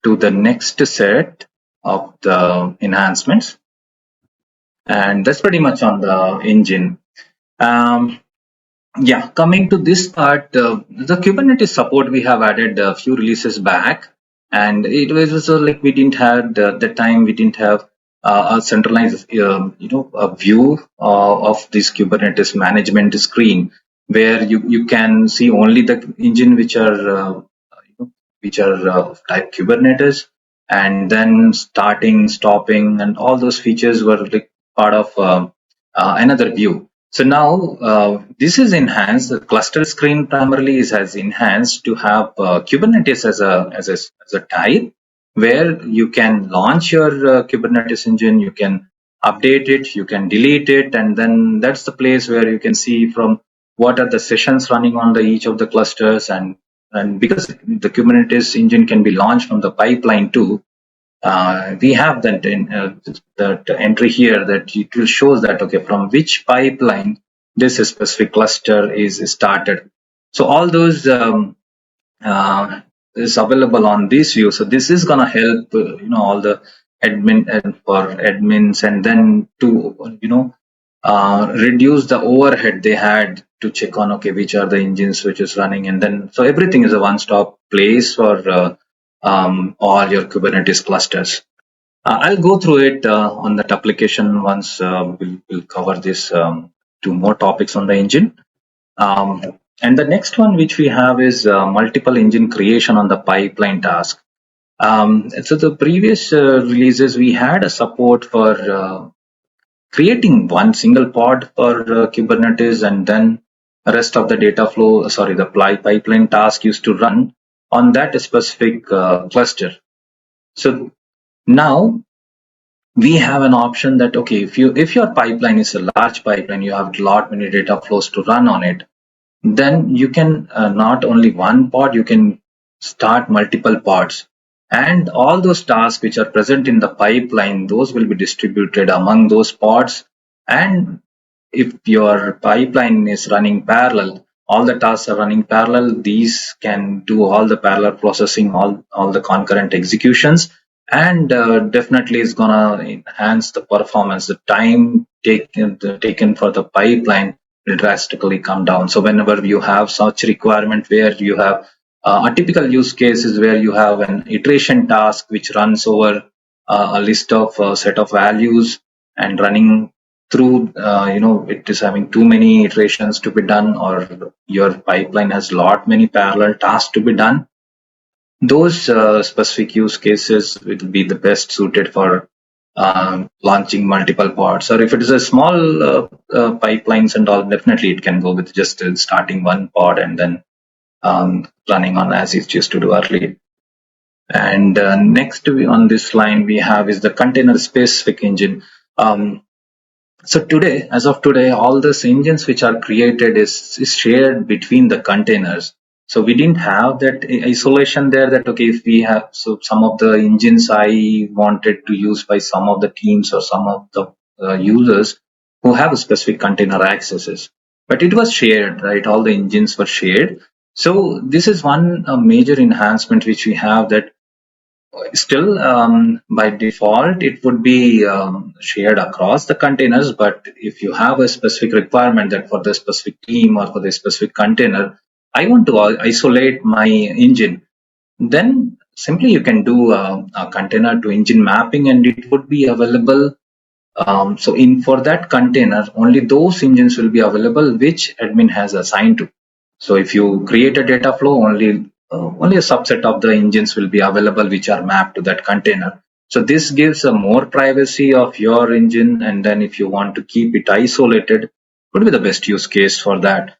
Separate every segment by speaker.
Speaker 1: to the next set of the enhancements, and that's pretty much on the engine. Yeah, coming to this part, the Kubernetes support we have added a few releases back, and it was also like we didn't have the time we didn't have a centralized a view of this Kubernetes management screen where you can see only the engine which are type Kubernetes, and then starting, stopping, and all those features were like part of another view. So now this is enhanced. The cluster screen primarily has enhanced to have Kubernetes as a type, where you can launch your Kubernetes engine, you can update it, you can delete it, and then that's the place where you can see from what are the sessions running on the each of the clusters, and because the Kubernetes engine can be launched from the pipeline too, we have that entry here that it will show that okay, from which pipeline this specific cluster is started. So all those is available on this view. So this is gonna help all the admins, and then to reduce the overhead they had to check on okay which are the engines which is running, and then so everything is a one-stop place for all your Kubernetes clusters. I'll go through it on that application once we'll cover this two more topics on the engine. And the next one which we have is multiple engine creation on the pipeline task. So the previous releases we had a support for creating one single pod for Kubernetes, and then the rest of the data flow, the pipeline task used to run on that specific cluster. So now we have an option that okay, if your pipeline is a large pipeline, you have a lot many data flows to run on it, then you can not only one pod, you can start multiple pods, and all those tasks which are present in the pipeline, those will be distributed among those pods. And if your pipeline is running parallel, all the tasks are running parallel, these can do all the parallel processing, all the concurrent executions, and definitely is gonna enhance the performance. The time taken for the pipeline will drastically come down. So whenever you have such requirement where you have a typical use case is where you have an iteration task which runs over a list of set of values and running through, it is having too many iterations to be done, or your pipeline has many parallel tasks to be done. Those specific use cases will be the best suited for launching multiple pods. Or if it is a small pipelines and all, definitely it can go with just starting one pod and then running on as it used to do earlier. And next on this line we have is the container specific engine. So today, as of today, all these engines which are created is shared between the containers. So we didn't have that isolation there that okay, if we have some of the engines I wanted to use by some of the teams or some of the users who have specific container accesses, but it was shared, right? All the engines were shared. So this is one major enhancement which we have, that still by default it would be shared across the containers, but if you have a specific requirement that for the specific team or for the specific container I want to isolate my engine, then simply you can do a container to engine mapping and it would be available. So for that container only those engines will be available which admin has assigned to. So if you create a data flow, only a subset of the engines will be available which are mapped to that container. So this gives a more privacy of your engine, and then if you want to keep it isolated, would be the best use case for that.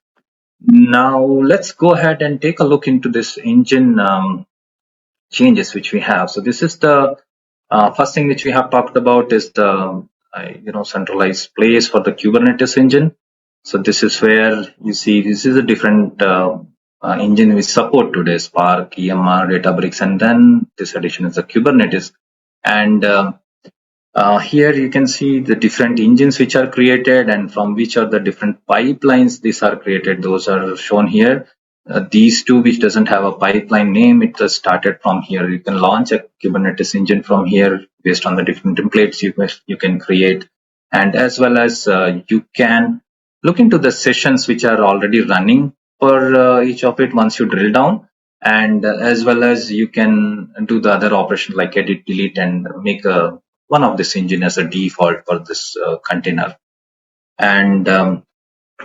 Speaker 1: Now let's go ahead and take a look into this engine changes which we have. So this is the first thing which we have talked about is the centralized place for the Kubernetes engine. So this is where you see this is a different engine we support today: Spark, EMR, Databricks, and then this addition is the Kubernetes. And here you can see the different engines which are created and from which are the different pipelines these are created. Those are shown here. these two, which doesn't have a pipeline name, it just started from here. You can launch a Kubernetes engine from here based on the different templates you can create, and as well as you can look into the sessions which are already running for each of it once you drill down, and as well as you can do the other operation like edit, delete, and make one of this engine as a default for this container. And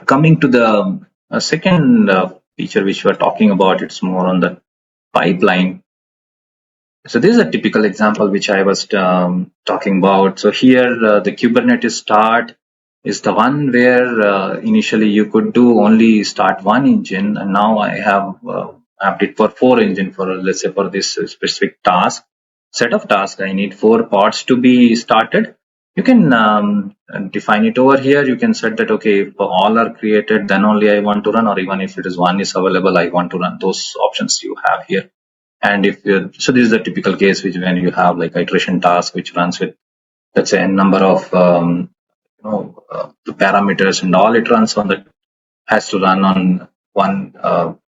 Speaker 1: coming to the second feature which we're talking about, it's more on the pipeline. So this is a typical example which I was talking about. So here the Kubernetes start is the one where initially you could do only start one engine, and now I have mapped it for 4 engine for, let's say, for this specific task set of tasks. I need 4 pods to be started. You can define it over here. You can set that, okay, if all are created, then only I want to run, or even if it is one is available, I want to run. Those options you have here. And if you, so this is the typical case which when you have like iteration task which runs with, let's say, a number of the parameters and all, it runs on the, has to run on one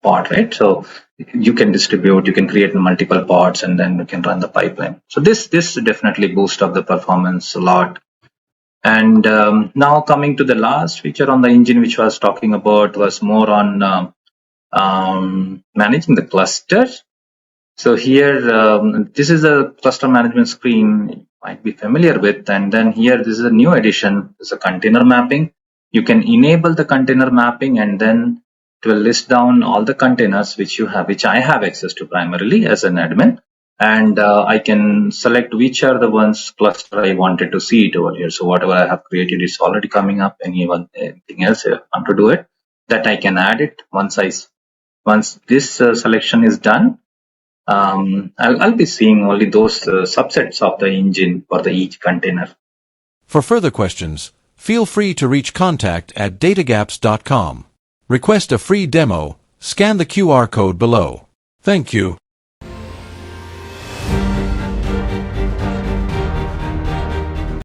Speaker 1: pod, right? So you can distribute, you can create multiple pods, and then you can run the pipeline. So this definitely boosts up the performance a lot. And now coming to the last feature on the engine which I was talking about was more on managing the clusters. So here, this is a cluster management screen you might be familiar with. And then here, this is a new addition. It's a container mapping. You can enable the container mapping, and then it will list down all the containers which you have, which I have access to primarily as an admin. And I can select which are the ones cluster I wanted to see it over here. So whatever I have created is already coming up. Anything else I want to do it, that I can add it once this selection is done. I'll be seeing only those subsets of the engine for each container.
Speaker 2: For further questions, feel free to reach contact@datagaps.com. Request a free demo, scan the QR code below. Thank you.